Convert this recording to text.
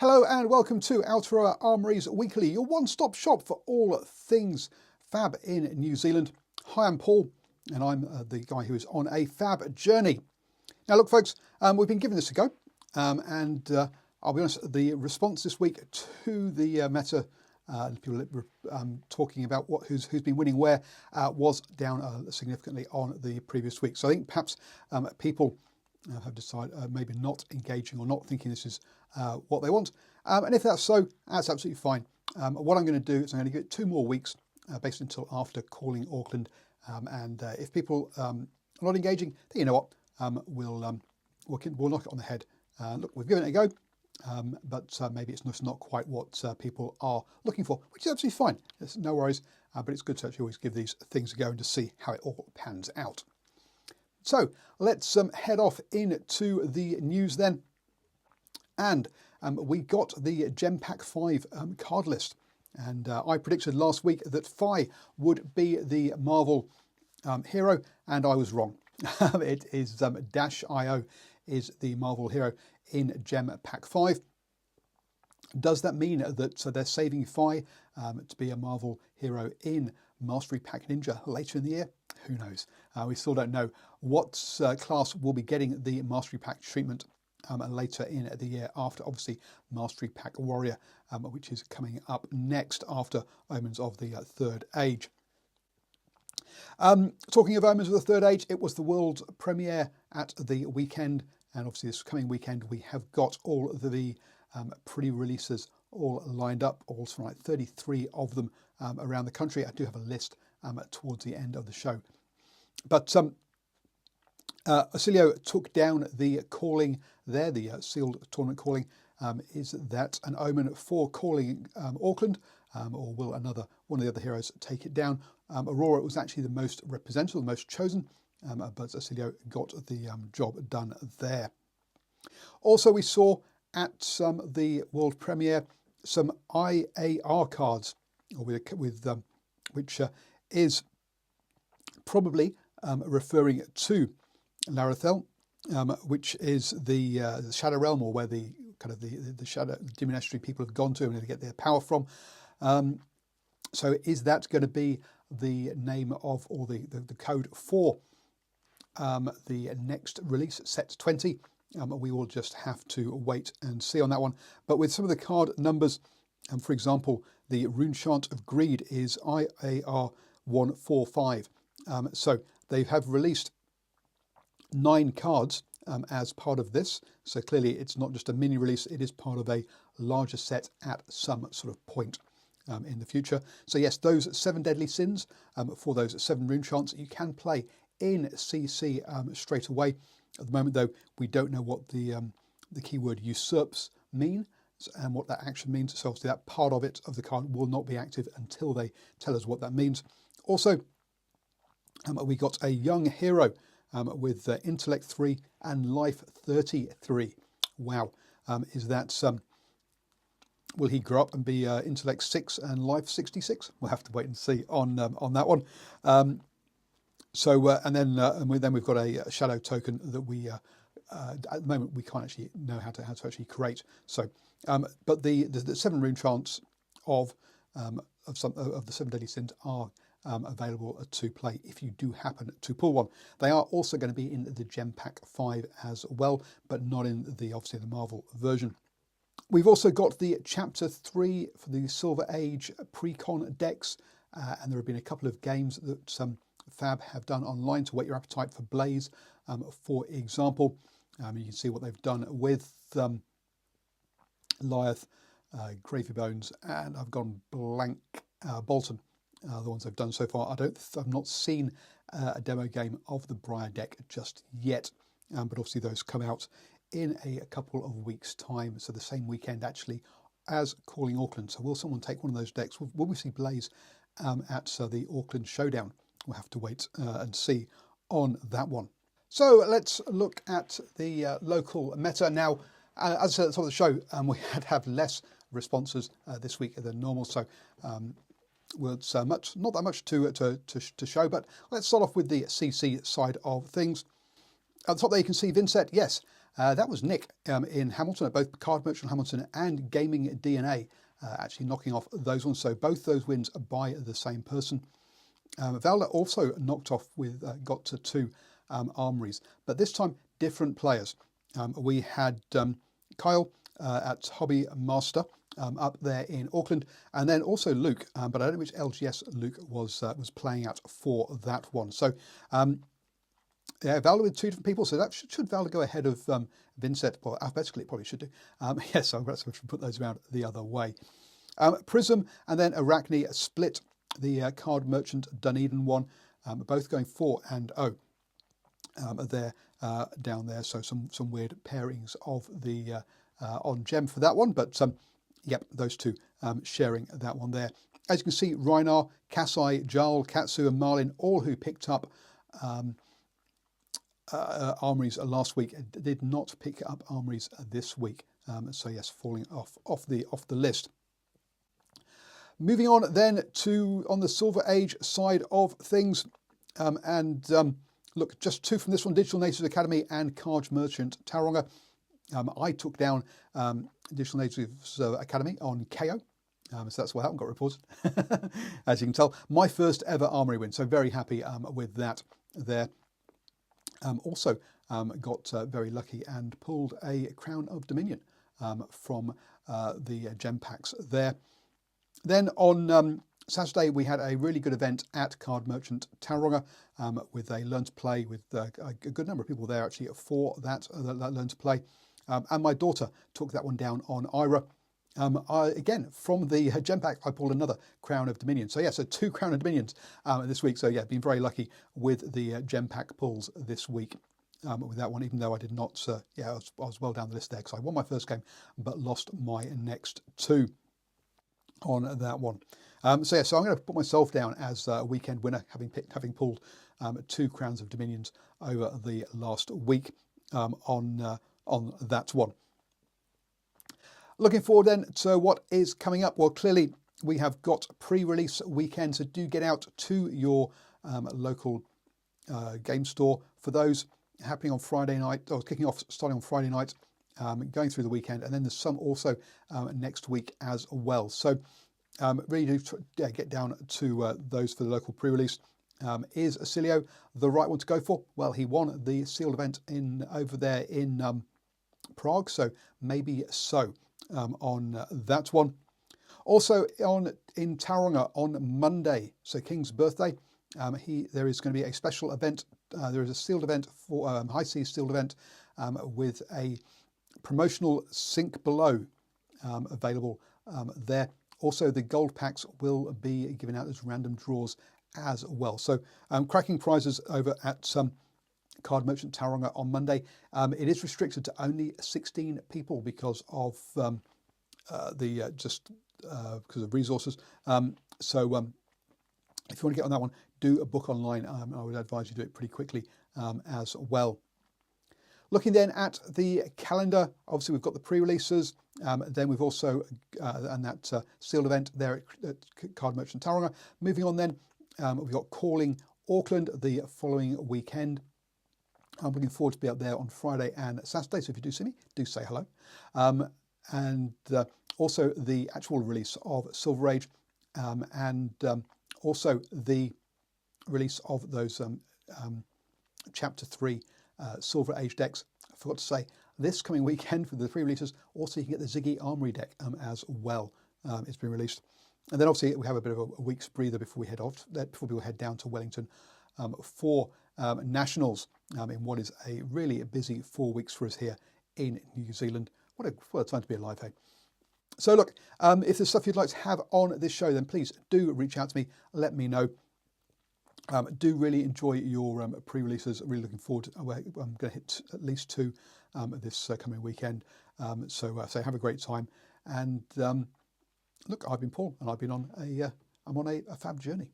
Hello and welcome to Aotearoa Armory's Weekly, your one-stop shop for all things fab in New Zealand. Hi, I'm Paul, and I'm the guy who is on a fab journey. Now look folks, we've been giving this a go, and I'll be honest, the response this week to the meta, people talking about who's been winning where, was down significantly on the previous week. So I think perhaps people have decided maybe not engaging or not thinking this is what they want. And if that's so, that's absolutely fine. What I'm going to do is I'm going to give it 2 more weeks, basically until after calling Auckland. And if people are not engaging, then you know what, we'll knock it on the head. Look, we've given it a go, but maybe it's just not quite what people are looking for, which is absolutely fine. There's no worries, but it's good to actually always give these things a go and to see how it all pans out. So let's head off into the news then. And we got the Gem Pack 5 card list. And I predicted last week that Phi would be the Marvel hero, and I was wrong. It is Dash.io is the Marvel hero in Gem Pack 5. Does that mean that they're saving Phi to be a Marvel hero in Mastery Pack Ninja later in the year? Who knows? We still don't know what class will be getting the Mastery Pack treatment later in the year after, obviously, Mastery Pack Warrior, which is coming up next after Omens of the Third Age. Talking of Omens of the Third Age, it was the world premiere at the weekend, and obviously this coming weekend we have got all of the pre-releases all lined up, also like 33 of them around the country. I do have a list towards the end of the show. But Aotearoa took down the calling there, the sealed tournament calling. Is that an omen for calling Auckland, or will one of the other heroes take it down? Aurora was actually the most representative, the most chosen, but Aotearoa got the job done there. Also, we saw at the world premiere some IAR cards, which is probably referring to Larethel, which is the Shadow Realm, or where the Shadow Diminestry people have gone to and they get their power from. So is that going to be the name of, or the code for the next release, set 20? We will just have to wait and see on that one. But with some of the card numbers, for example, the Rune Chant of Greed is IAR 145. So they have released 9 cards as part of this. So clearly it's not just a mini release, it is part of a larger set at some sort of point in the future. So yes, those 7 deadly sins for those 7 rune chants you can play in CC straight away. At the moment though, we don't know what the keyword usurps mean and what that action means. So obviously that part of it, of the card, will not be active until they tell us what that means. Also, we got a young hero with intellect 3 and life 33. Wow. Is that will he grow up and be intellect 6 and life 66? We'll have to wait and see on that one. And then we've got a shadow token that we at the moment we can't actually know how to actually create. So but the 7 rune chants of the 7 deadly sins are available to play if you do happen to pull one. They are also going to be in the Gem Pack 5 as well, but not in obviously the Marvel version. We've also got the Chapter 3 for the Silver Age pre-con decks, and there have been a couple of games that Fab have done online to whet your appetite for Blaze. For example, you can see what they've done with Lyeth, Gravy Bones, and I've gone blank, Bolton. The ones I've done so far. I've not seen a demo game of the Briar deck just yet, but obviously those come out in a couple of weeks' time. So the same weekend actually as calling Auckland. So will someone take one of those decks? Will we see Blaze at the Auckland Showdown? We'll have to wait and see on that one. So let's look at the local meta now. As I said at the top of the show, we had less responses this week than normal. So well, it's not that much to show, but let's start off with the CC side of things. At the top there you can see Vincent. Yes, That was Nick in Hamilton, at both Card Merchant Hamilton and Gaming DNA, actually knocking off those ones. So both those wins are by the same person. Valda also knocked off with, got to 2 armories, but this time different players. We had Kyle at Hobby Master up there in Auckland, and then also Luke, but I don't know which LGS Luke was playing at for that one. So yeah, Valda with 2 different people, so that should Valda go ahead of Vincent? Well, alphabetically it probably should do. Yes, I'm going to put those around the other way. Prism and then Arachne split the Card Merchant Dunedin one, both going 4-0 there down there. So some weird pairings of the on gem for that one, but yep, those 2 sharing that one there. As you can see, Reinar, Kasai, Jarl, Katsu and Marlin, all who picked up armories last week, did not pick up armories this week. So yes, falling off the list. Moving on then to on the Silver Age side of things, look, just 2 from this one: Digital Natives Academy and Card Merchant Tauranga. I took down Digital Natives Academy on KO, so that's what happened, got reported. As you can tell, my first ever armory win, so very happy with that there. Also got very lucky and pulled a Crown of Dominion from the gem packs there. Then on Saturday we had a really good event at Card Merchant Tauranga with a learn to play with a good number of people there actually for that learn to play. And my daughter took that one down on Ira. Again, from the gem pack, I pulled another Crown of Dominion. So yeah, so 2 Crown of Dominions this week. So yeah, been very lucky with the gem pack pulls this week with that one, even though I did not, I was well down the list there because I won my first game, but lost my next 2 on that one. So yeah, so I'm going to put myself down as a weekend winner, having pulled 2 Crowns of Dominions over the last week on that one. Looking forward then to what is coming up. Well, clearly we have got pre-release weekend, so do get out to your local game store for those happening on Friday night, or kicking off starting on Friday night, going through the weekend, and then there's some also next week as well. So really do get down to those for the local pre-release. Is Acilio the right one to go for? Well, he won the sealed event over there in Prague, so maybe so on that one. Also in Tauranga on Monday, so King's birthday, there is going to be a special event. There is a sealed event for high seas sealed event with a promotional sink below available there. Also, the gold packs will be given out as random draws as well. So cracking prizes over at Card Merchant Tauranga on Monday. It is restricted to only 16 people because of because of resources. So if you want to get on that one, do a book online. I would advise you do it pretty quickly as well. Looking then at the calendar, obviously we've got the pre-releases. Then we've also and that sealed event there at Card Merchant Tauranga. Moving on then, we've got Calling Auckland the following weekend. I'm looking forward to be up there on Friday and Saturday, so if you do see me, do say hello. And also the actual release of Silver Age, and also the release of those Chapter 3 Silver Age decks. I forgot to say, this coming weekend for the pre-releases, also you can get the Ziggy Armory deck as well. It's been released. And then obviously we have a bit of a week's breather before we head off, before we head down to Wellington for Nationals in what is a really busy 4 weeks for us here in New Zealand. What a time to be alive, hey? So look, if there's stuff you'd like to have on this show, then please do reach out to me. Let me know. Do really enjoy your pre-releases. Really looking forward to, I'm going to hit at least 2 this coming weekend. So have a great time. And look, I've been Paul, and I've been on I'm on a fab journey.